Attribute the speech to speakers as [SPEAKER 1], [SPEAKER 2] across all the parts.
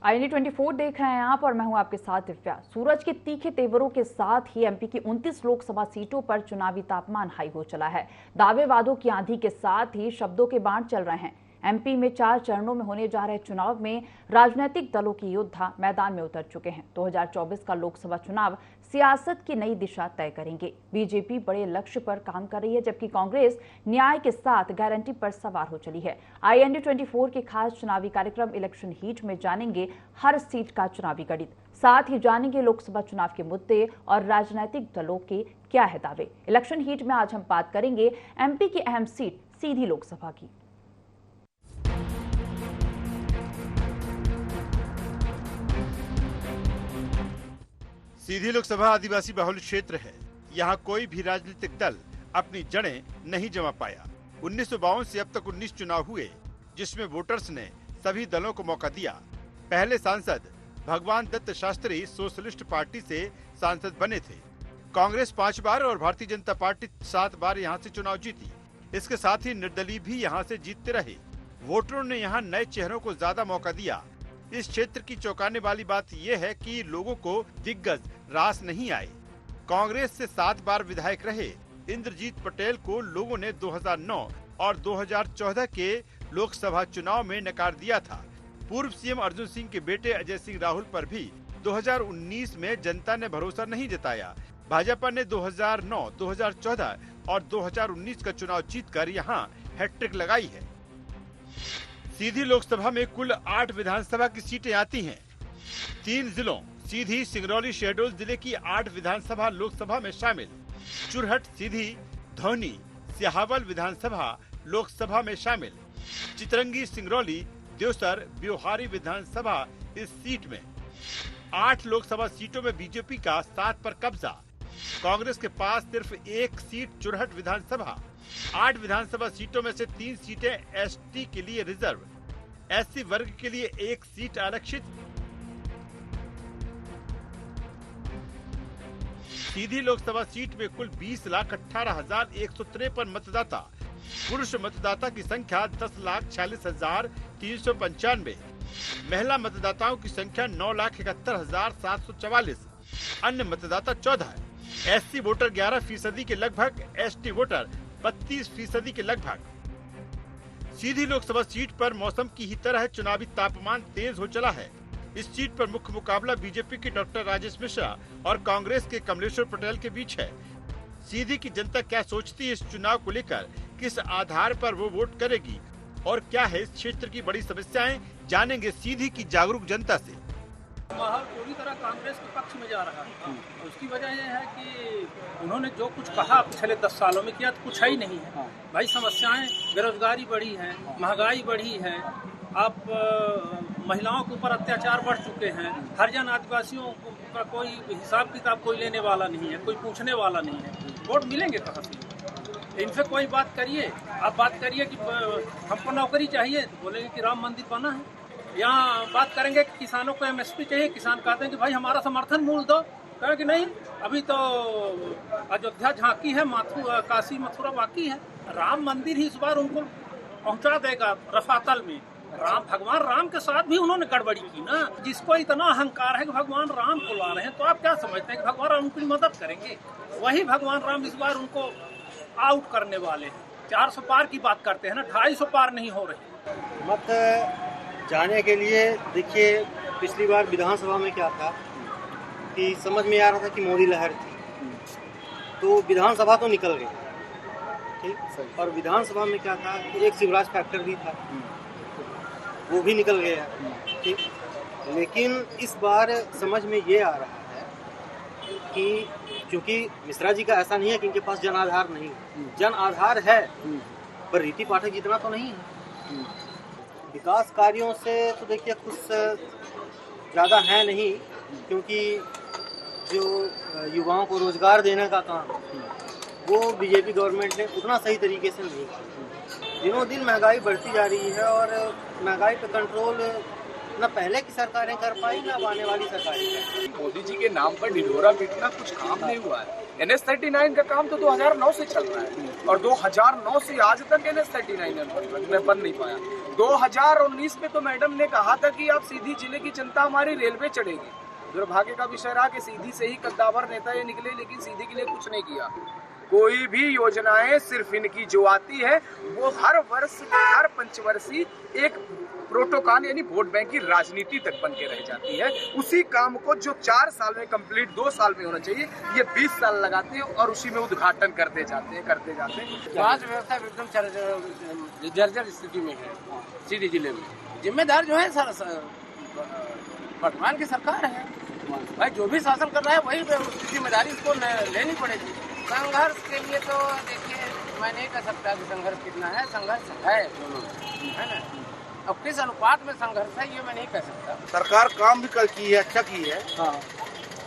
[SPEAKER 1] IND24 देख रहे हैं आप और मैं हूं आपके साथ दिव्या। सूरज के तीखे तेवरों के साथ ही एमपी की 29 लोकसभा सीटों पर चुनावी तापमान हाई हो चला है। दावे वादों की आंधी के साथ ही शब्दों के बाण चल रहे हैं। एमपी में 4 चरणों में होने जा रहे चुनाव में राजनीतिक दलों की योद्धा मैदान में उतर चुके हैं। 2024 का लोकसभा चुनाव सियासत की नई दिशा तय करेंगे। बीजेपी बड़े लक्ष्य पर काम कर रही है, जबकि कांग्रेस न्याय के साथ गारंटी पर सवार हो चली है। IND24 के खास चुनावी कार्यक्रम इलेक्शन हीट में जानेंगे हर सीट का चुनावी गणित, साथ ही जानेंगे लोकसभा चुनाव के मुद्दे और राजनीतिक दलों के क्या है दावे। इलेक्शन हीट में आज हम बात करेंगे एमपी की अहम सीट सीधी लोकसभा की।
[SPEAKER 2] सीधी लोकसभा आदिवासी बहुल क्षेत्र है। यहाँ कोई भी राजनीतिक दल अपनी जड़ें नहीं जमा पाया। 1952 से अब तक 19 चुनाव हुए, जिसमें वोटर्स ने सभी दलों को मौका दिया। पहले सांसद भगवान दत्त शास्त्री सोशलिस्ट पार्टी से सांसद बने थे। कांग्रेस 5 बार और भारतीय जनता पार्टी 7 बार यहाँ से चुनाव जीती। इसके साथ ही निर्दलीय भी यहाँ से जीतते रहे। वोटरों ने यहाँ नए चेहरों को ज्यादा मौका दिया। इस क्षेत्र की चौंकाने वाली बात यह है कि लोगों को दिग्गज रास नहीं आए। कांग्रेस से 7 बार विधायक रहे इंद्रजीत पटेल को लोगों ने 2009 और 2014 के लोकसभा चुनाव में नकार दिया था। पूर्व सीएम अर्जुन सिंह के बेटे अजय सिंह राहुल पर भी 2019 में जनता ने भरोसा नहीं जताया। भाजपा ने 2009, 2014 और 2019 का चुनाव जीतकर यहाँ हैट्रिक लगाई है। सीधी लोकसभा में कुल 8 विधानसभा की सीटें आती हैं। 3 जिलों सीधी, सिंगरौली, शहडोल जिले की 8 विधानसभा लोकसभा में शामिल। चुरहट, सीधी, धौनी, सिहावल विधानसभा लोकसभा में शामिल। चितरंगी, सिंगरौली, देवसर, ब्योहारी विधानसभा इस सीट में। 8 लोकसभा सीटों में बीजेपी का 7 पर कब्जा। कांग्रेस के पास सिर्फ 1 सीट चुरहट विधानसभा। 8 विधानसभा सीटों में से 3 सीटें एसटी के लिए रिजर्व, एससी वर्ग के लिए 1 सीट आरक्षित। सीधी लोकसभा सीट में कुल 20,18,153 मतदाता। पुरुष मतदाता की संख्या 10,46,395। महिला मतदाताओं की संख्या 9,71,744। अन्य मतदाता 14 है। एससी वोटर 11% के लगभग, एसटी वोटर 32% के लगभग। सीधी लोकसभा सीट पर मौसम की ही तरह चुनावी तापमान तेज हो चला है। इस सीट पर मुख्य मुकाबला बीजेपी के डॉक्टर राजेश मिश्रा और कांग्रेस के कमलेश्वर पटेल के बीच है। सीधी की जनता क्या सोचती है इस चुनाव को लेकर, किस आधार पर वो वोट करेगी और क्या है इस क्षेत्र की बड़ी समस्याएं, जानेंगे सीधी की जागरूक जनता से।
[SPEAKER 3] माहौल पूरी तरह कांग्रेस के पक्ष में जा रहा है। उसकी वजह यह है कि उन्होंने जो कुछ कहा पिछले 10 सालों में किया तो कुछ है ही नहीं है। भाई समस्याएं, बेरोजगारी बढ़ी है, महंगाई बढ़ी है, आप महिलाओं के ऊपर अत्याचार बढ़ चुके हैं। हरिजन आदिवासियों का कोई हिसाब किताब कोई लेने वाला नहीं है, कोई पूछने वाला नहीं है। वोट मिलेंगे कहाँ से? इनसे कोई बात करिए, आप बात करिए कि हमको नौकरी चाहिए तो बोलेंगे कि राम मंदिर बना है। यहाँ बात करेंगे कि किसानों को MSP चाहिए, किसान कहते हैं कि भाई हमारा समर्थन मूल्य दो, कहे कि नहीं अभी तो अयोध्या झांकी है, काशी मथुरा बाकी है। राम मंदिर ही इस बार उनको पहुंचा देगा रफातल में। भगवान राम के साथ भी उन्होंने गड़बड़ी की ना। जिसको इतना अहंकार है कि भगवान राम को ला रहे हैं, तो आप क्या समझते हैं कि भगवान राम उनकी मदद करेंगे? वही भगवान राम इस बार उनको आउट करने वाले हैं। 400 पार की बात करते हैं ना, 250 पार नहीं हो रहे।
[SPEAKER 4] मत जाने के लिए देखिए, पिछली बार विधानसभा में क्या था कि समझ में आ रहा था कि मोदी लहर थी, तो विधानसभा तो निकल गई, ठीक। और विधानसभा में क्या था कि एक शिवराज फैक्टर भी था, वो भी निकल गया, ठीक। लेकिन इस बार समझ में ये आ रहा है कि क्योंकि मिश्रा जी का ऐसा नहीं है कि इनके पास जन आधार नहीं है, जन आधार है, पर रीति पाठक जितना तो नहीं है। विकास कार्यों से तो देखिए कुछ ज़्यादा है नहीं, क्योंकि जो युवाओं को रोजगार देने का काम वो बीजेपी गवर्नमेंट ने उतना सही तरीके से नहीं किया। दिनों दिन महंगाई बढ़ती जा रही है और महंगाई पे कंट्रोल न पहले की सरकारें कर पाई, न अब आने वाली सरकारें कर पाई।
[SPEAKER 5] मोदी जी के नाम पर ढिढोरा पीटना कुछ काम नहीं हुआ है। NH-39 का काम तो 2009 से चल रहा है और 2009 से आज तक NH-39 में बन नहीं पाया। 2019 में तो मैडम ने कहा था कि आप सीधी जिले की जनता हमारी रेलवे चढ़ेगी। दुर्भाग्य का विषय रहा कि सीधी से ही कद्दावर नेता ये निकले, लेकिन सीधी के लिए कुछ नहीं किया। कोई भी योजनाएं सिर्फ इनकी जो आती है वो हर वर्ष हर पंचवर्षीय एक प्रोटोकॉल यानी वोट बैंक की राजनीति तक बन के रह जाती है। उसी काम को जो 4 साल में कंप्लीट 2 साल में होना चाहिए, ये 20 साल लगाते हैं और उसी में उद्घाटन करते जाते हैं।
[SPEAKER 3] स्वास्थ्य व्यवस्था एकदम जर्जर स्थिति में है सीधी जिले में। जिम्मेदार जो है वर्तमान की सरकार है भाई, जो भी शासन कर रहा है वही उसकी जिम्मेदारी इसको लेनी पड़ेगी। संघर्ष के लिए तो देखिए मैं नहीं कह सकता कि संघर्ष कितना है, संघर्ष है दोनों, है ना। अब किस अनुपात में संघर्ष है ये मैं नहीं कह सकता।
[SPEAKER 6] सरकार काम भी कल की है, अच्छा की है,
[SPEAKER 3] हाँ,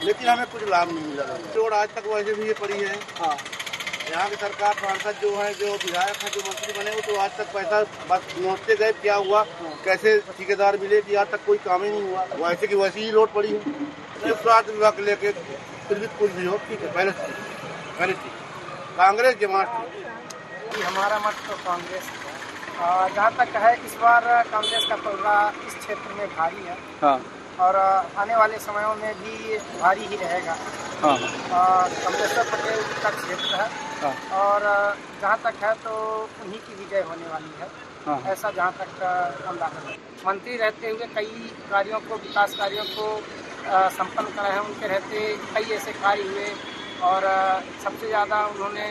[SPEAKER 6] लेकिन हमें कुछ लाभ नहीं मिला। रोड आज तक वैसे भी ये पड़ी है।
[SPEAKER 3] हाँ,
[SPEAKER 6] यहाँ की सरकार सांसद जो है, जो विधायक है, जो मंत्री बने, वो तो आज तक पैसा बस नोटते गए, क्या हुआ, कैसे ठेकेदार मिले, कि आज तक कोई काम ही नहीं हुआ। वैसे की वैसी ही लोड पड़ी है। स्वास्थ्य विभाग को लेके फिर भी कुछ भी हो, ठीक है, पहले थी कांग्रेस जमात
[SPEAKER 7] थी। हमारा मत तो कांग्रेस है। जहाँ तक है इस बार कांग्रेस का पलड़ा इस क्षेत्र में भारी है। हाँ। और आने वाले समयों में भी भारी ही रहेगा। हाँ। कमलेश्वर पटेल का क्षेत्र है। हाँ। और जहाँ तक है तो उन्हीं की विजय होने वाली है। हाँ। ऐसा जहाँ तक अंदाजा है। मंत्री रहते हुए कई कार्यों को, विकास कार्यों को संपन्न कराए हैं। उनके रहते कई ऐसे कार्य हुए और सबसे ज़्यादा उन्होंने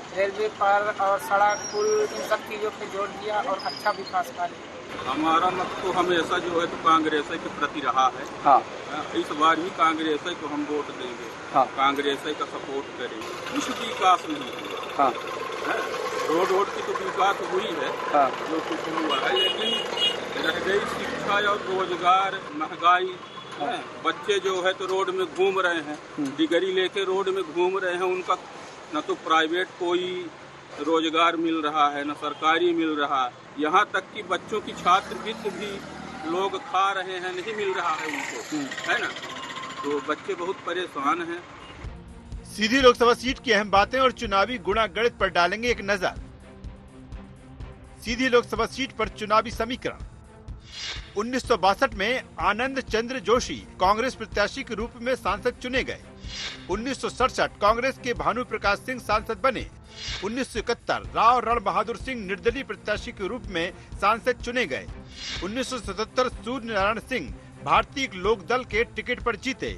[SPEAKER 7] रेलवे पर और सड़क पुल इन सब चीज़ों पे जोर दिया और अच्छा विकास कार्य।
[SPEAKER 8] हमारा मत तो हमेशा जो है तो कांग्रेस के प्रति रहा है। हाँ। इस बार भी कांग्रेस को हम वोट देंगे। हाँ। कांग्रेस का सपोर्ट करेंगे। कुछ विकास नहीं हुआ। हाँ। रोड की तो विकास हुई है। हाँ। जो कुछ हुआ है, लेकिन रह गई शिक्षा और रोजगार, महंगाई। हाँ। बच्चे जो है तो रोड में घूम रहे हैं, डिग्री लेके रोड में घूम रहे हैं। उनका न तो प्राइवेट कोई रोजगार मिल रहा है, न सरकारी मिल रहा है। यहाँ तक कि बच्चों की छात्रवृत्ति भी लोग खा रहे हैं, नहीं मिल रहा है उनको, है ना। तो बच्चे बहुत परेशान हैं।
[SPEAKER 2] सीधी लोकसभा सीट की अहम बातें और चुनावी गुणागणित पर डालेंगे एक नजर। सीधी लोकसभा सीट पर चुनावी समीकरण। 1962 में आनंद चंद्र जोशी कांग्रेस प्रत्याशी के रूप में सांसद चुने गए। 1967 कांग्रेस के भानु प्रकाश सिंह सांसद बने। 1971 राव रण बहादुर सिंह निर्दलीय प्रत्याशी के रूप में सांसद चुने गए। 1977 सूर्य नारायण सिंह भारतीय लोक दल के टिकट पर जीते।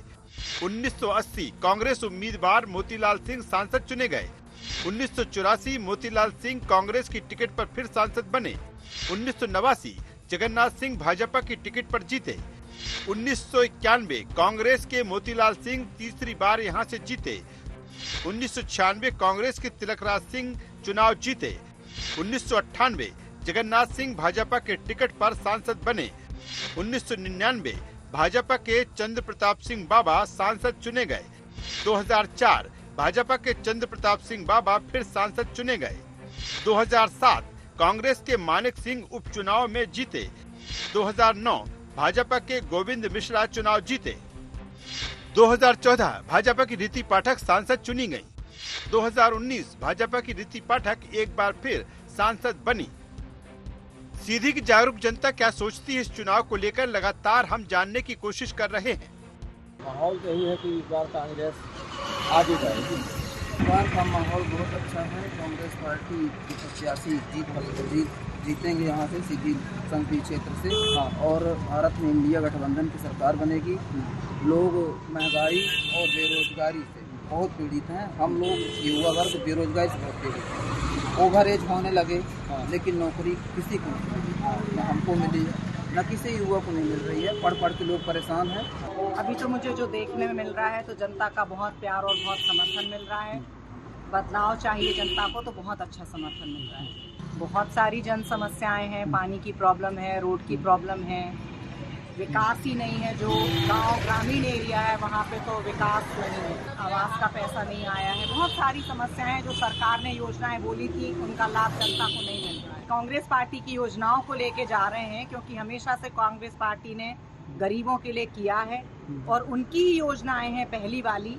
[SPEAKER 2] 1980 कांग्रेस उम्मीदवार मोतीलाल सिंह सांसद चुने गए। 1984 मोतीलाल सिंह कांग्रेस की टिकट पर फिर सांसद बने। 1989 जगन्नाथ सिंह भाजपा की टिकट पर जीते। 1991 कांग्रेस के मोतीलाल सिंह तीसरी बार यहां से जीते। 1996 कांग्रेस के तिलकराज सिंह चुनाव जीते। 1998 जगन्नाथ सिंह भाजपा के टिकट पर सांसद बने। 1999 भाजपा के चंद्र प्रताप सिंह बाबा सांसद चुने गए। 2004 भाजपा के चंद्र प्रताप सिंह बाबा फिर सांसद चुने गए। 2007 कांग्रेस के मानिक सिंह उपचुनाव में जीते। 2009 भाजपा के गोविंद मिश्रा चुनाव जीते। 2014 भाजपा की रीति पाठक सांसद चुनी गयी। 2019 भाजपा की रीति पाठक एक बार फिर सांसद बनी। सीधी की जागरूक जनता क्या सोचती है इस चुनाव को लेकर लगातार हम जानने की कोशिश कर रहे हैं।
[SPEAKER 7] माहौल यही है कि इस बार कांग्रेस आगे जाएगी। इस बार का माहौल बहुत अच्छा है। कांग्रेस पार्टी की प्रत्याशी जीतेंगे यहाँ से सीधी संसदीय क्षेत्र से। हाँ। और भारत में इंडिया गठबंधन की सरकार बनेगी। लोग महंगाई और बेरोजगारी से बहुत पीड़ित हैं। हम लोग युवा वर्ग बेरोजगारी से बहुत पीड़ित हैं। ओवर एज होने लगे। हाँ। लेकिन नौकरी किसी को नहीं, न हमको मिली है, न किसी युवा को नहीं मिल रही है। पढ़ के लोग परेशान हैं।
[SPEAKER 9] अभी तो मुझे जो देखने में मिल रहा है तो जनता का बहुत प्यार और बहुत समर्थन मिल रहा है। बदलाव चाहिए जनता को तो बहुत अच्छा समर्थन मिल रहा है। बहुत सारी जन समस्याएं हैं, पानी की प्रॉब्लम है, रोड की प्रॉब्लम है, विकास ही नहीं है। जो गांव ग्रामीण एरिया है वहाँ पे तो विकास नहीं है, आवास का पैसा नहीं आया है। बहुत सारी समस्याएं हैं। जो सरकार ने योजनाएं बोली थी उनका लाभ जनता को नहीं मिल रहा है। कांग्रेस पार्टी की योजनाओं को लेके जा रहे हैं, क्योंकि हमेशा से कांग्रेस पार्टी ने गरीबों के लिए किया है और उनकी योजनाएं हैं पहली वाली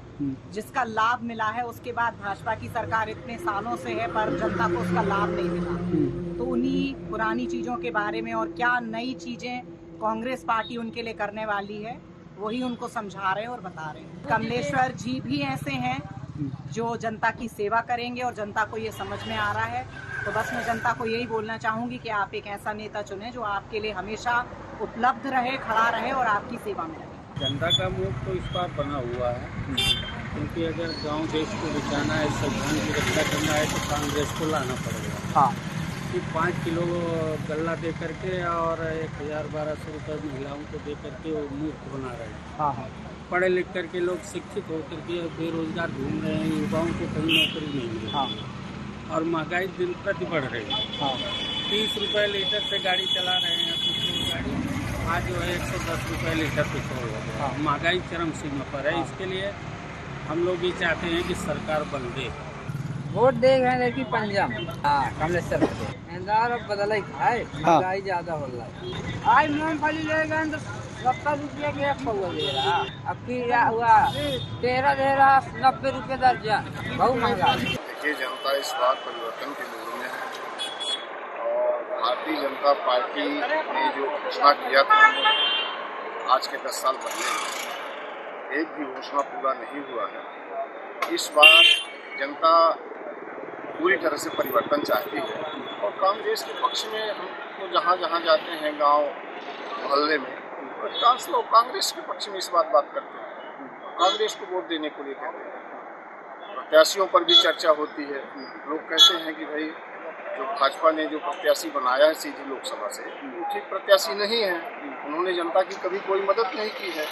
[SPEAKER 9] जिसका लाभ मिला है। उसके बाद भाजपा की सरकार इतने सालों से है पर जनता को उसका लाभ नहीं मिला। तो उन्हीं पुरानी चीज़ों के बारे में और क्या नई चीज़ें कांग्रेस पार्टी उनके लिए करने वाली है वही उनको समझा रहे हैं और बता रहे हैं। कमलेश्वर जी भी ऐसे हैं जो जनता की सेवा करेंगे और जनता को ये समझ में आ रहा है। तो बस मैं जनता को यही बोलना चाहूँगी कि आप एक ऐसा नेता चुने जो आपके लिए हमेशा उपलब्ध रहे, खड़ा रहे और आपकी सेवा में रहे।
[SPEAKER 10] जनता का मुख तो इस बार बना हुआ है, क्योंकि अगर गांव देश को बचाना है, संविधान की रक्षा करना है तो कांग्रेस को लाना पड़ेगा। हाँ, कि 5 किलो गल्ला दे करके और 1000-1200 रुपये महिलाओं को दे करके वो मुफ्त बना रहे हैं। हाँ हाँ, पढ़े लिख करके लोग शिक्षित होकर के बेरोजगार घूम रहे हैं, युवाओं को कहीं नौकरी नहीं मिल रही। हाँ, और महंगाई दिन प्रति बढ़ रही है। हाँ, 30 रुपये लीटर से गाड़ी चला रहे हैं पेट्रोल गाड़ी, आज जो है 110 रुपये लीटर पेट्रोल हो गया। हाँ, महंगाई चरम सीमा पर है। हाँ, इसके लिए हम लोग ये चाहते हैं कि सरकार बन दे।
[SPEAKER 11] वोट देख रहे हैं कि पंजाब कमलेश्वर इंदौर बदला ही खाए, महंगाई ज्यादा हो रहा है। आज मूंगफली ले गए तो 70 रुपये के 1 पौवा दे रहा, अब की क्या हुआ 13 दे रहा, 90 रुपये दर्जन, बहुत महंगा।
[SPEAKER 12] देखिए, जनता इस बार परिवर्तन के मूड में है और भारतीय जनता पार्टी ने जो घोषणा किया था आज के 10 साल पहले, एक भी घोषणा पूरा नहीं हुआ है। इस बार जनता पूरी तरह से परिवर्तन चाहती है और कांग्रेस के पक्ष में हम तो जहाँ जहाँ जाते हैं गांव मोहल्ले में, अधिकांश लोग कांग्रेस के पक्ष में इस बात करते हैं, कांग्रेस को वोट देने को लिए कहते हैं। प्रत्याशियों पर भी चर्चा होती है। लोग कहते हैं कि भाई जो भाजपा ने जो प्रत्याशी बनाया है सीधी लोकसभा से, वो ठीक प्रत्याशी नहीं है। उन्होंने जनता की कभी कोई मदद नहीं की है,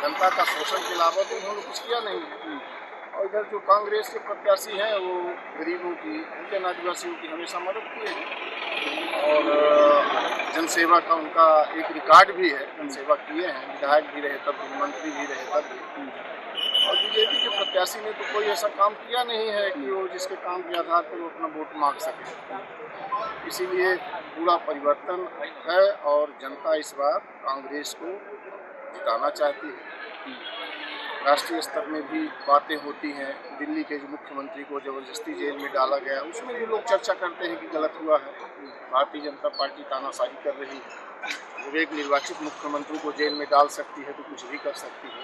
[SPEAKER 12] जनता का शोषण के अलावा तो उन्होंने कुछ किया नहीं है। और इधर जो कांग्रेस के प्रत्याशी हैं वो गरीबों की, इंडियन आदिवासियों की हमेशा मदद की है और जनसेवा का उनका एक रिकॉर्ड भी है। जनसेवा किए हैं, विधायक भी रहे तब, मंत्री भी रहे तब भी। और बीजेपी के प्रत्याशी ने तो कोई ऐसा काम किया नहीं है कि वो जिसके काम के आधार पर वो अपना वोट मांग सके। इसीलिए पूरा परिवर्तन है और जनता इस बार कांग्रेस को जिताना चाहती है। राष्ट्रीय स्तर में भी बातें होती हैं। दिल्ली के जो मुख्यमंत्री को जबरदस्ती जेल में डाला गया, उसमें भी लोग चर्चा करते हैं कि गलत हुआ है। भारतीय जनता पार्टी तानाशाही कर रही है। जब एक निर्वाचित मुख्यमंत्री को जेल में डाल सकती है तो कुछ भी कर सकती है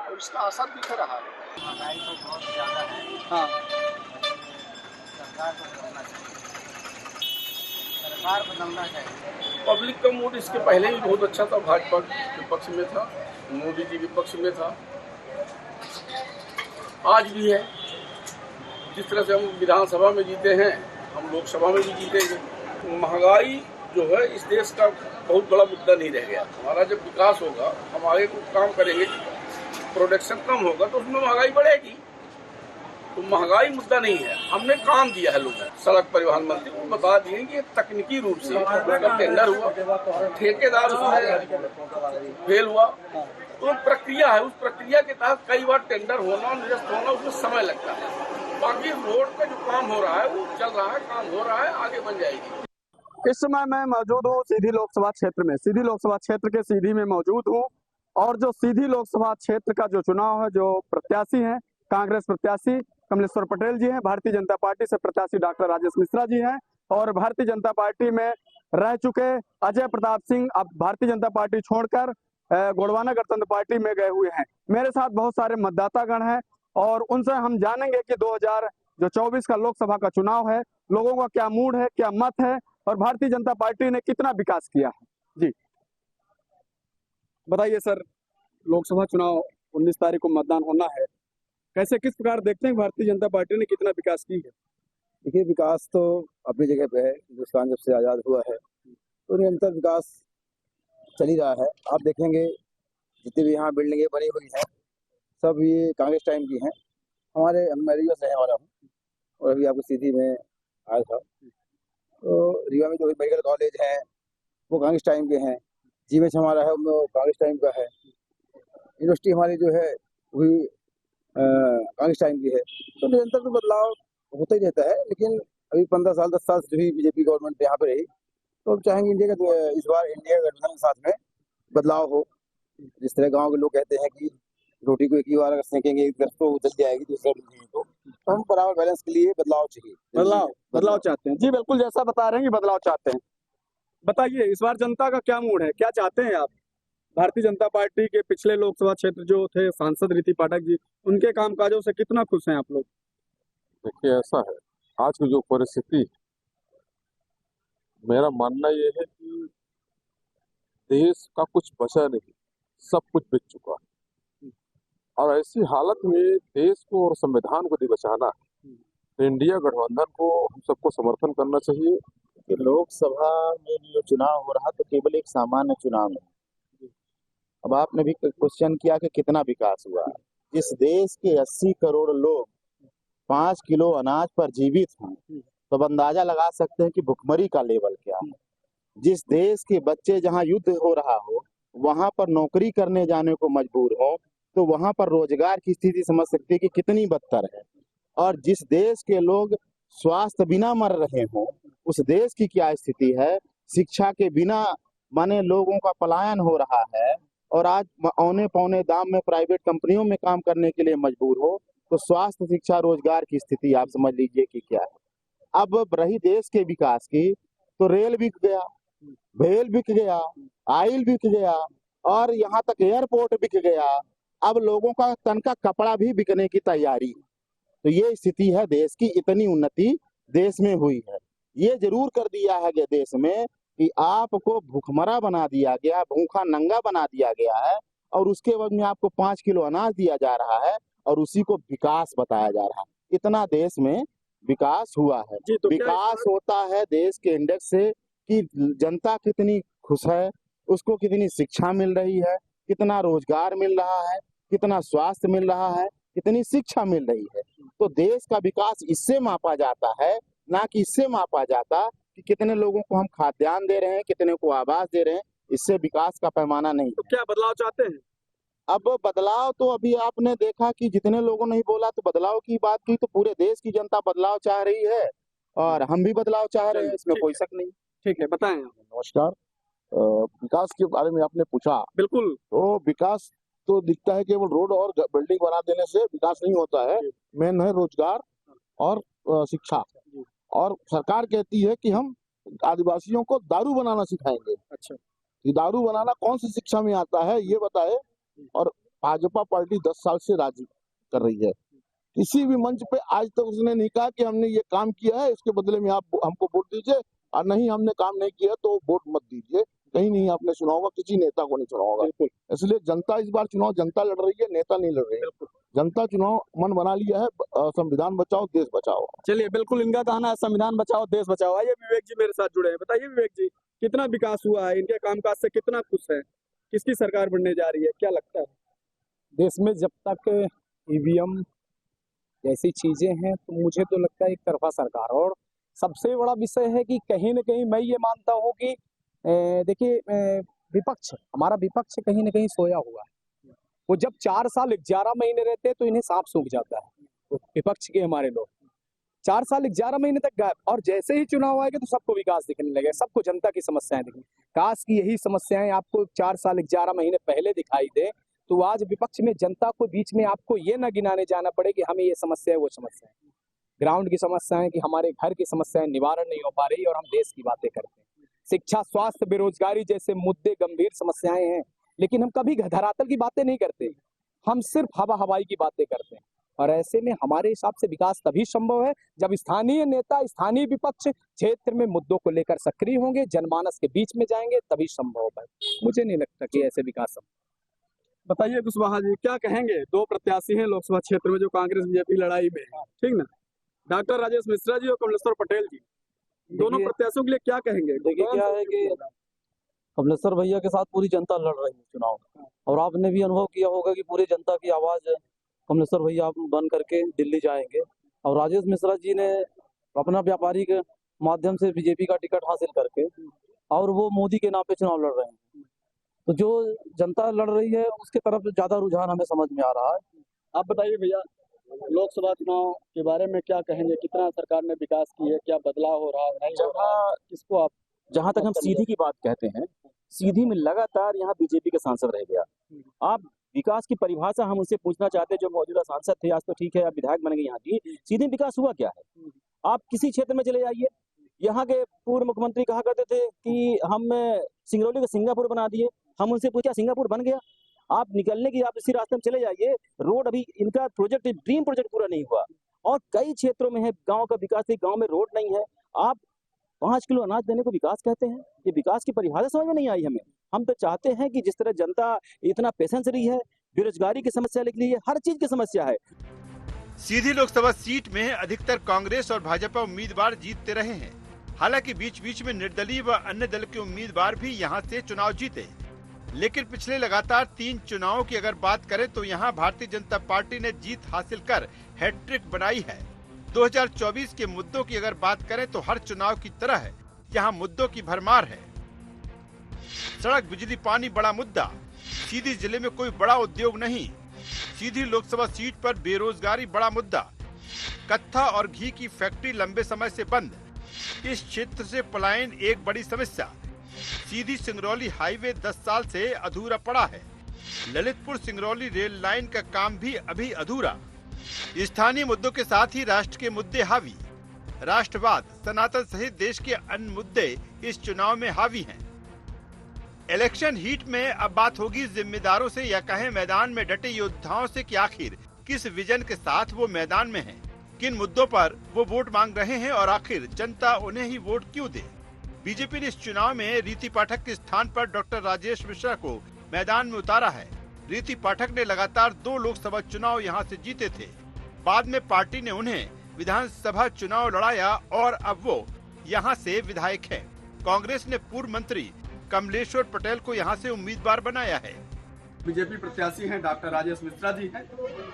[SPEAKER 12] और इसका असर दिख रहा है।
[SPEAKER 11] महंगाई तो बहुत ज़्यादा है। हाँ, सरकार बदलना चाहिए।
[SPEAKER 5] पब्लिक का मूड इसके पहले ही बहुत अच्छा था, भाजपा के पक्ष में था, मोदी जी के पक्ष में था, आज भी है। जिस तरह से हम विधानसभा में जीते हैं हम लोकसभा में भी जीतेंगे। महंगाई जो है इस देश का बहुत बड़ा मुद्दा नहीं रह गया। हमारा जब विकास होगा, हम आगे कुछ काम करेंगे, प्रोडक्शन कम होगा तो उसमें महंगाई बढ़ेगी। तो महंगाई मुद्दा नहीं है। हमने काम दिया है लोगों को। सड़क परिवहन मंत्री को बता दिए कि तकनीकी रूप से उसका टेंडर हुआ, ठेकेदार उसमें फेल हुआ, तो प्रक्रिया है। उस प्रक्रिया के तहत कई बार टेंडर होना, निरस्त होना, उसमें समय लगता है। बाकी रोड का जो काम हो रहा है वो चल रहा है, काम हो रहा है, आगे बन जाएगी।
[SPEAKER 13] इस समय मैं मौजूद हूँ सीधी लोकसभा क्षेत्र में। सीधी लोकसभा क्षेत्र के सीधी में मौजूद हूँ और जो सीधी लोकसभा क्षेत्र का जो चुनाव है, जो प्रत्याशी हैं, कांग्रेस प्रत्याशी कमलेश्वर पटेल जी हैं, भारतीय जनता पार्टी से प्रत्याशी डॉक्टर राजेश मिश्रा जी हैं और भारतीय जनता पार्टी में रह चुके अजय प्रताप सिंह अब भारतीय जनता पार्टी छोड़कर गोंडवाना गणतंत्र पार्टी में गए हुए हैं। मेरे साथ बहुत सारे मतदातागण हैं और उनसे हम जानेंगे कि 2024 का लोकसभा का चुनाव है, लोगों का क्या मूड है, क्या मत है और भारतीय जनता पार्टी ने कितना विकास किया है। जी बताइए सर, लोकसभा चुनाव 19 तारीख को मतदान होना है, कैसे किस प्रकार देखते हैं भारतीय जनता पार्टी ने कितना विकास की है?
[SPEAKER 14] देखिए, विकास तो अपनी जगह पे है। हिंदुस्तान जब से आज़ाद हुआ है तो निरंतर विकास चल ही रहा है। आप देखेंगे जितनी भी यहाँ बिल्डिंगें बनी हुई हैं सब ये कांग्रेस टाइम की हैं। मैं रीवा से रहने वाला हूँ और अभी आपको सीधी में आया था तो रीवा में जो मेडिकल कॉलेज है वो कांग्रेस टाइम के हैं। जीएमएच हमारा है वो कांग्रेस टाइम का है। यूनिवर्सिटी हमारी जो है वही कांग्रेस टाइम की है। तो निरंतर तो बदलाव होता ही रहता है, लेकिन अभी 15 साल 10 साल से जो भी बीजेपी गवर्नमेंट यहाँ पे रही, तो हम चाहेंगे इंडिया का इस बार इंडिया गठबंधन के साथ में बदलाव हो। जिस तरह गांव के लोग कहते हैं कि रोटी को एक ही बार अगर सेकेंगे एक तरफ तो जल जाएगी, दूसरा तो हम बराबर बैलेंस के लिए बदलाव चाहिए।
[SPEAKER 13] बदलाव चाहते हैं जी, बिल्कुल जैसा बता रहे हैं कि बदलाव चाहते हैं। बताइए इस बार जनता का क्या मूड है, क्या चाहते हैं आप? भारतीय जनता पार्टी के पिछले लोकसभा क्षेत्र जो थे सांसद रीति पाठक जी, उनके कामकाजों से कितना खुश हैं आप लोग?
[SPEAKER 15] देखिए ऐसा है, आज की जो परिस्थिति, मेरा मानना ये है कि देश का कुछ बचा नहीं, सब कुछ बिक चुका है। और ऐसी हालत में देश को और संविधान को भी बचाना है, तो इंडिया गठबंधन को हम सबको समर्थन करना चाहिए।
[SPEAKER 16] कि लोकसभा में जो चुनाव हो रहा तो केवल एक सामान्य चुनाव नहीं। अब आपने भी क्वेश्चन किया कि कितना विकास हुआ। इस देश के 80 करोड़ लोग 5 किलो अनाज पर जीवित हैं, तो अंदाजा लगा सकते हैं कि भुखमरी का लेवल क्या है। जिस देश के बच्चे जहां युद्ध हो रहा हो वहां पर नौकरी करने जाने को मजबूर हो, तो वहां पर रोजगार की स्थिति समझ सकते हैं कि कितनी बदतर है। और जिस देश के लोग स्वास्थ्य बिना मर रहे हो, उस देश की क्या स्थिति है। शिक्षा के बिना माने लोगों का पलायन हो रहा है, और आज औने पौने दाम में प्राइवेट कंपनियों में काम करने के लिए मजबूर हो, तो स्वास्थ्य शिक्षा रोजगार की स्थिति आप समझ लीजिए कि क्या है। अब रही देश के विकास की, तो रेल बिक गया, भेल बिक गया, आयल बिक गया, और यहाँ तक एयरपोर्ट बिक गया। अब लोगों का तन का कपड़ा भी बिकने की तैयारी। तो ये स्थिति है देश की। इतनी उन्नति देश में हुई है। ये जरूर कर दिया है कि देश में कि आपको भूखमरा बना दिया गया, भूखा नंगा बना दिया गया है, और उसके बाद में आपको 5 किलो अनाज दिया जा रहा है और उसी को विकास बताया जा रहा है। इतना देश में विकास हुआ है। तो विकास होता है देश के इंडेक्स से कि जनता कितनी खुश है, उसको कितनी शिक्षा मिल रही है, कितना रोजगार मिल रहा है, कितना स्वास्थ्य मिल रहा है, कितनी शिक्षा मिल रही है। तो देश का विकास इससे मापा जाता है, ना कि इससे मापा जाता कि कितने लोगों को हम खाद्यान्न दे रहे हैं, कितने को आवास दे रहे हैं। इससे विकास का पैमाना नहीं।
[SPEAKER 13] तो क्या बदलाव चाहते हैं?
[SPEAKER 16] अब बदलाव तो अभी आपने देखा कि जितने लोगों ने ही बोला तो बदलाव की बात की, तो पूरे देश की जनता बदलाव चाह रही है और हम भी बदलाव चाह रहे हैं, इसमें कोई शक नहीं।
[SPEAKER 13] ठीक है, बताएं।
[SPEAKER 17] नमस्कार। विकास के बारे में आपने पूछा।
[SPEAKER 13] बिल्कुल।
[SPEAKER 17] तो विकास तो दिखता है केवल रोड और बिल्डिंग बना देने से विकास नहीं होता है। मेन है रोजगार और शिक्षा। और सरकार कहती है कि हम आदिवासियों को दारू बनाना सिखाएंगे।
[SPEAKER 13] अच्छा,
[SPEAKER 17] ये दारू बनाना कौन सी शिक्षा में आता है ये बताए। और भाजपा पार्टी 10 साल से राज कर रही है। किसी भी मंच पे आज तक उसने नहीं कहा कि हमने ये काम किया है, इसके बदले में आप हमको वोट दीजिए, और नहीं हमने काम नहीं किया तो वोट मत दीजिए। कहीं नहीं आपने सुना होगा, किसी नेता को नहीं सुना होगा। इसलिए जनता इस बार चुनाव जनता लड़ रही है, नेता नहीं लड़ रही है। जनता चुनाव मन बना लिया है, संविधान बचाओ देश बचाओ।
[SPEAKER 13] चलिए, बिल्कुल इनका कहना है संविधान बचाओ देश बचाओ। आइए विवेक जी मेरे साथ जुड़े हैं। बताइए विवेक जी, कितना विकास हुआ है, इनके कामकाज से कितना खुश है, किसकी सरकार बनने जा रही है, क्या लगता है?
[SPEAKER 18] देश में जब तक ईवीएम जैसी चीजें हैं तो मुझे तो लगता है एक तरफा सरकार। और सबसे बड़ा विषय है कि कहीं न कहीं मैं ये मानता हूँ कि देखिए विपक्ष, हमारा विपक्ष कहीं न कहीं सोया हुआ है। वो जब 4 साल 11 महीने रहते हैं तो इन्हें सांप सूंघ जाता है। तो विपक्ष के हमारे लोग 4 साल 11 महीने तक गायब, और जैसे ही चुनाव आएगा तो सबको विकास दिखने लगे, सबको जनता की समस्याएं दिखने। काश की यही समस्याएं आपको 4 साल 11 महीने पहले दिखाई दे, तो आज विपक्ष में जनता को बीच में आपको ये ना गिनाने जाना पड़े कि हमें ये समस्या है वो समस्या है। ग्राउंड की समस्या है कि हमारे घर की समस्याएं निवारण नहीं हो पा रही और हम देश की बातें करते हैं। शिक्षा, स्वास्थ्य, बेरोजगारी जैसे मुद्दे गंभीर समस्याएं हैं, लेकिन हम कभी धरातल की बातें नहीं करते। हम सिर्फ हवा हवाई की बातें करते हैं। और ऐसे में हमारे हिसाब से विकास तभी संभव है जब स्थानीय नेता, स्थानीय विपक्ष क्षेत्र में मुद्दों को लेकर सक्रिय होंगे, जनमानस के बीच में जाएंगे, तभी संभव है। मुझे नहीं लगता कि ऐसे विकास संभव।
[SPEAKER 13] बताइए कुशवाहा जी, क्या कहेंगे? 2 प्रत्याशी हैं लोकसभा क्षेत्र में जो कांग्रेस बीजेपी लड़ाई में है, ठीक ना? डॉक्टर राजेश मिश्रा जी और कमलेश्वर पटेल जी, दोनों प्रत्याशियों के लिए क्या कहेंगे?
[SPEAKER 19] देखिए क्या है कि कमलेश्वर भैया के साथ पूरी जनता लड़ रही है चुनाव, और आपने भी अनुभव किया होगा कि पूरी जनता की आवाज कमलेश्वर भैया बन करके दिल्ली जाएंगे। और राजेश मिश्रा जी ने अपना व्यापारिक माध्यम से बीजेपी का टिकट हासिल करके और वो मोदी के नाम पे चुनाव लड़ रहे हैं। तो जो जनता लड़ रही है उसके तरफ ज्यादा रुझान हमें समझ में आ रहा है।
[SPEAKER 13] आप बताइए भैया। लोकसभा चुनाव के बारे में क्या कहेंगे? कितना सरकार ने विकास की है, क्या बदलाव हो रहा है, नहीं हो रहा है? किसको आप
[SPEAKER 20] जहां तक हम सीधी की बात कहते हैं, सीधी में लगातार यहाँ बीजेपी के सांसद रह गया। आप विकास की परिभाषा हम उनसे पूछना चाहते हैं, जो मौजूदा सांसद थे, आज तो ठीक है आप विधायक बन गए यहाँ की, सीधी विकास हुआ क्या है? आप किसी क्षेत्र में चले जाइए, यहाँ के पूर्व मुख्यमंत्री कहा करते थे कि हम सिंगरौली को सिंगापुर बना दिए। हम उनसे पूछा सिंगापुर बन गया? आप निकलने की, आप इसी रास्ते में चले जाइए, रोड अभी इनका प्रोजेक्ट, ड्रीम प्रोजेक्ट पूरा नहीं हुआ। और कई क्षेत्रों में है गांव का विकास, गांव में रोड नहीं है। आप 5 किलो अनाज देने को विकास कहते हैं? ये विकास की परिभाषा समझ में नहीं आई हमें। हम तो चाहते हैं कि जिस तरह जनता इतना पेशेंस रही है, बेरोजगारी की समस्या लिख ली है, हर चीज की समस्या है।
[SPEAKER 2] सीधी लोकसभा सीट में अधिकतर कांग्रेस और भाजपा उम्मीदवार जीतते रहे हैं। हालांकि बीच बीच में निर्दलीय व अन्य दल के उम्मीदवार भी यहां से चुनाव जीते, लेकिन पिछले लगातार 3 चुनावों की अगर बात करें तो यहां भारतीय जनता पार्टी ने जीत हासिल कर हैट्रिक बनाई है। 2024 के मुद्दों की अगर बात करें तो हर चुनाव की तरह यहां मुद्दों की भरमार है। सड़क, बिजली, पानी बड़ा मुद्दा। सीधी जिले में कोई बड़ा उद्योग नहीं। सीधी लोकसभा सीट पर बेरोजगारी बड़ा मुद्दा। कत्था और घी की फैक्ट्री लंबे समय से बंद। इस क्षेत्र से पलायन एक बड़ी समस्या। सीधी सिंगरौली हाईवे 10 साल से अधूरा पड़ा है। ललितपुर सिंगरौली रेल लाइन का काम भी अभी अधूरा। स्थानीय मुद्दों के साथ ही राष्ट्र के मुद्दे हावी। राष्ट्रवाद, सनातन सहित देश के अन्य मुद्दे इस चुनाव में हावी हैं। इलेक्शन हीट में अब बात होगी जिम्मेदारों से या कहें मैदान में डटे योद्धाओं से कि आखिर किस विजन के साथ वो मैदान में हैं, किन मुद्दों पर वो वोट मांग रहे हैं और आखिर जनता उन्हें ही वोट क्यों दे। बीजेपी ने इस चुनाव में रीति पाठक के स्थान पर डॉक्टर राजेश मिश्रा को मैदान में उतारा है। रीति पाठक ने लगातार 2 लोकसभा चुनाव यहां से जीते थे। बाद में पार्टी ने उन्हें विधानसभा चुनाव लड़ाया और अब वो यहां से विधायक है। कांग्रेस ने पूर्व मंत्री कमलेश्वर पटेल को यहां से उम्मीदवार बनाया है।
[SPEAKER 21] बीजेपी प्रत्याशी हैं डॉक्टर राजेश मिश्रा जी हैं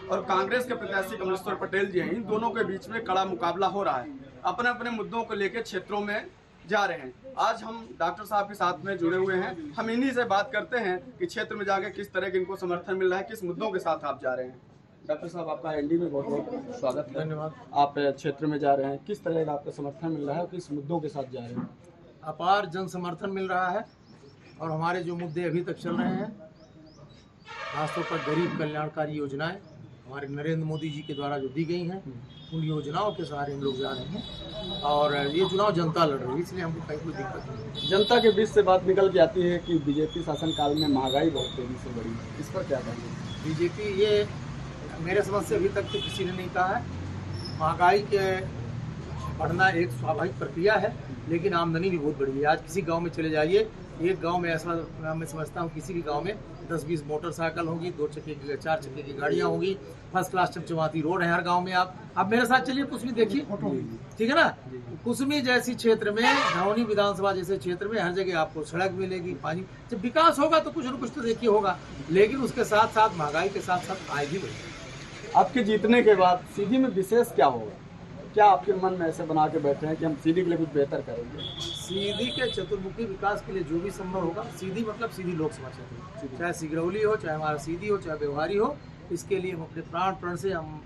[SPEAKER 21] और कांग्रेस के प्रत्याशी कमलेश्वर पटेल जी हैं। इन दोनों के बीच में कड़ा मुकाबला हो रहा है। अपने अपने मुद्दों को लेकर क्षेत्रों में जा रहे हैं। आज हम डॉक्टर साहब के साथ में जुड़े हुए हैं। हम इन्हीं से बात करते हैं कि क्षेत्र में जाके किस तरह के इनको समर्थन मिल रहा है, किस मुद्दों के साथ आप जा रहे हैं। डॉक्टर साहब, आपका एनडी में बहुत बहुत स्वागत है। धन्यवाद। आप क्षेत्र में जा रहे हैं, किस तरह का आपका समर्थन मिल रहा है और किस मुद्दों के साथ जा रहे हैं?
[SPEAKER 22] अपार जन समर्थन मिल रहा है और हमारे जो मुद्दे अभी तक चल रहे हैं, खासतौर पर गरीब कल्याणकारी योजनाएं हमारे नरेंद्र मोदी जी के द्वारा जो दी गई हैं, उन योजनाओं के सहारे हम लोग जा रहे हैं और ये चुनाव जनता लड़ रही है, इसलिए हमको कहीं कोई दिक्कत नहीं।
[SPEAKER 21] जनता के बीच से बात निकल के आती है कि बीजेपी शासनकाल में महंगाई बहुत तेजी से बढ़ी है, इस पर क्या कहेंगे?
[SPEAKER 22] बीजेपी, ये मेरे समझ से अभी तक तो किसी ने नहीं कहा है। महंगाई के बढ़ना एक स्वाभाविक प्रक्रिया है, लेकिन आमदनी भी बहुत बढ़ी है। आज किसी गाँव में चले जाइए, एक गांव में ऐसा मैं समझता हूं किसी भी गांव में 10-20 मोटरसाइकिल होगी, 2 चक्के की 4 चक्के की गाड़ियां होंगी, फर्स्ट क्लास चमचमाती रोड है हर गांव में। आप मेरे साथ चलिए, कुसमी देखिए, ठीक है ना। कुसमी जैसी क्षेत्र में, धौनी विधानसभा जैसे क्षेत्र में हर जगह आपको सड़क मिलेगी, पानी। जब विकास होगा तो कुछ न कुछ तो देखिए होगा, लेकिन उसके साथ साथ महंगाई के साथ साथ आय भी बढ़ेगी।
[SPEAKER 21] आपके जीतने के बाद सीधी में विशेष क्या होगा? क्या आपके मन में ऐसे बना के बैठे हैं कि हम सीधी के लिए कुछ बेहतर करेंगे?
[SPEAKER 22] सीधी के चतुर्मुखी विकास के लिए जो भी संभव होगा, सीधी मतलब सीधी लोकसभा क्षेत्र, चाहे सिंगरौली हो, चाहे हमारा सीधी हो, चाहे व्यवहारी हो, इसके लिए हम अपने प्राण से हम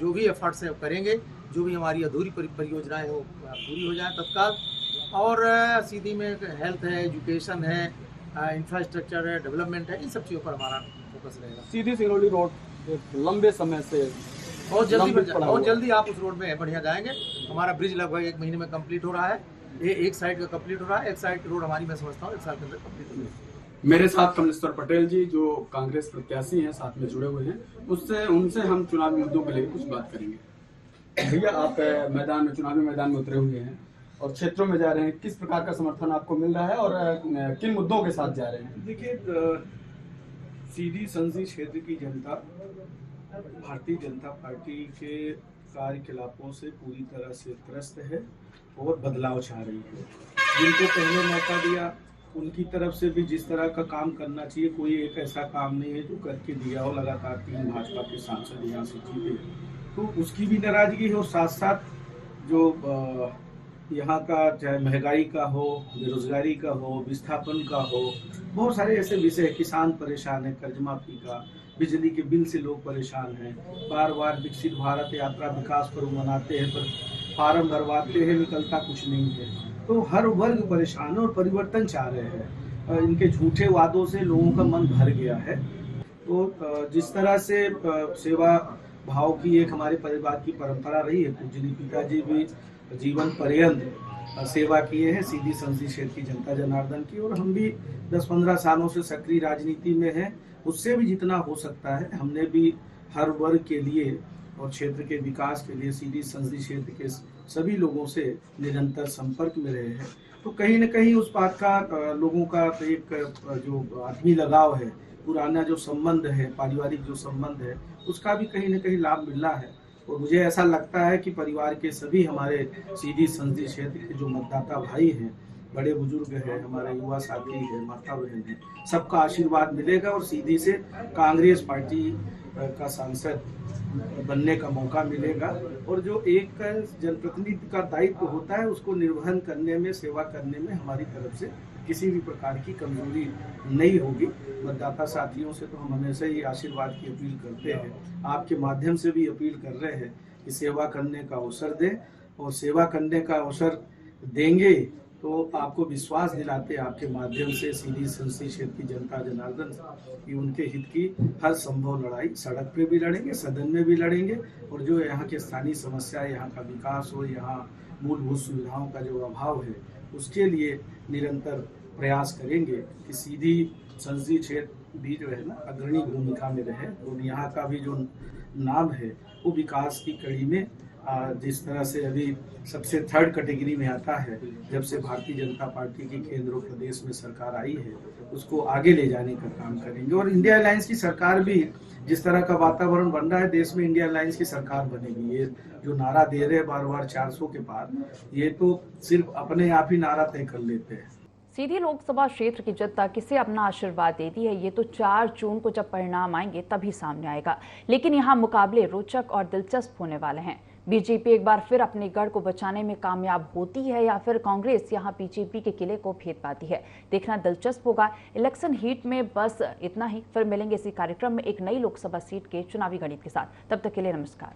[SPEAKER 22] जो भी एफर्ट्स है करेंगे। जो भी हमारी अधूरी परियोजनाएं हो पूरी हो जाए तत्काल। और सीधी में हेल्थ है, एजुकेशन है, इंफ्रास्ट्रक्चर है, डेवलपमेंट है, इन सब चीज़ों पर हमारा फोकस रहेगा।
[SPEAKER 21] सीधी सिंगरौली रोड लंबे समय से
[SPEAKER 22] बहुत जल्दी आप उस रोड में बढ़िया जाएंगे। हमारा ब्रिज लगभग 1 महीने में कंप्लीट हो रहा है। ये एक साइड का कंप्लीट हो रहा है, एक साइड की रोड हमारी मैं समझता हूँ 1 साल के अंदर कंप्लीट हो जाएगी।
[SPEAKER 21] मेरे साथ कमलेश्वर पटेल जी जो कांग्रेस प्रत्याशी हैं साथ में जुड़े हुए हैं, उनसे हम चुनावी मुद्दों के लिए कुछ बात करेंगे। भैया, आप मैदान में, चुनावी मैदान में उतरे हुए हैं और क्षेत्रों में जा रहे हैं, किस प्रकार का समर्थन आपको मिल रहा है और किन मुद्दों के साथ जा रहे हैं?
[SPEAKER 23] देखिए, सीधी संसदीय क्षेत्र की जनता भारतीय जनता पार्टी के कार्यकलापों से पूरी तरह से त्रस्त है और बदलाव चाह रही है। जिनको पहले मौका दिया, उनकी तरफ से भी जिस तरह का काम करना चाहिए, कोई एक ऐसा काम नहीं है जो करके दिया हो। लगातार 3 भाजपा के सांसद यहाँ से जीते, तो उसकी भी नाराजगी है और साथ साथ जो यहाँ का चाहे महंगाई का हो, बेरोजगारी का हो, विस्थापन का हो, बहुत सारे ऐसे विषय, किसान परेशान है, कर्ज माफी का, बिजली के बिल से लोग परेशान हैं, बार बार विकसित भारत यात्रा विकास पर्व मनाते हैं पर फार्म भरवाते हैं, निकलता कुछ नहीं है। तो हर वर्ग परेशान है और परिवर्तन चाह रहे हैं। इनके झूठे वादों से लोगों का मन भर गया है। तो जिस तरह से सेवा भाव की एक हमारे परिवार की परंपरा रही है, पूज्य पिताजी भी जीवन पर्यंत सेवा किए हैं सीधी संसदीय क्षेत्र की जनता जनार्दन की, और हम भी 10-15 सालों से सक्रिय राजनीति में हैं। उससे भी जितना हो सकता है हमने भी हर वर्ग के लिए और क्षेत्र के विकास के लिए सीधी संसदीय क्षेत्र के सभी लोगों से निरंतर संपर्क में रहे हैं। तो कहीं न कहीं उस बात का लोगों का एक जो आत्मीय लगाव है, पुराना जो संबंध है, पारिवारिक जो संबंध है, उसका भी कहीं न कहीं लाभ मिल रहा है। और मुझे ऐसा लगता है कि परिवार के सभी हमारे सीधी संसदीय क्षेत्र के जो मतदाता भाई हैं, बड़े बुजुर्ग हैं, हमारे युवा साथी हैं, माता बहन हैं, सबका आशीर्वाद मिलेगा और सीधी से कांग्रेस पार्टी का सांसद बनने का मौका मिलेगा। और जो एक जनप्रतिनिधि का दायित्व होता है उसको निर्वहन करने में, सेवा करने में हमारी तरफ से किसी भी प्रकार की कमजोरी नहीं होगी। मतदाता साथियों से तो हम हमेशा ही आशीर्वाद की अपील करते हैं, आपके माध्यम से भी अपील कर रहे हैं कि सेवा करने का अवसर दें, और सेवा करने का अवसर देंगे तो आपको विश्वास दिलाते आपके माध्यम से सीधी संसदीय क्षेत्र की जनता जनार्दन कि उनके हित की हर संभव लड़ाई सड़क पे भी लड़ेंगे, सदन में भी लड़ेंगे, और जो यहाँ के स्थानीय समस्या, यहाँ का विकास हो, यहाँ मूलभूत सुविधाओं का जो अभाव है उसके लिए निरंतर प्रयास करेंगे कि सीधी संसदीय क्षेत्र भी जो है ना अग्रणी भूमिका में रहे। और यहाँ का भी जो नाम है वो विकास की कड़ी में जिस तरह से अभी सबसे थर्ड कैटेगरी में आता है, जब से भारतीय जनता पार्टी की केंद्र और प्रदेश में सरकार आई है, उसको आगे ले जाने का काम करेंगे। और इंडिया अलायंस की सरकार भी जिस तरह का वातावरण बन रहा है, देश में इंडिया अलायंस की सरकार बनेगी। ये जो नारा दे रहे हैं बार बार 400 के पार, ये तो सिर्फ अपने आप ही नारा तय कर लेते हैं।
[SPEAKER 1] सीधी लोकसभा क्षेत्र की जनता किसे अपना आशीर्वाद देती है ये तो 4 जून को जब परिणाम आएंगे तभी सामने आएगा। लेकिन यहाँ मुकाबले रोचक और दिलचस्प होने वाले हैं। बीजेपी एक बार फिर अपने गढ़ को बचाने में कामयाब होती है या फिर कांग्रेस यहाँ बीजेपी के किले को भेद पाती है, देखना दिलचस्प होगा। इलेक्शन हीट में बस इतना ही, फिर मिलेंगे इसी कार्यक्रम में एक नई लोकसभा सीट के चुनावी गणित के साथ। तब तक के लिए नमस्कार।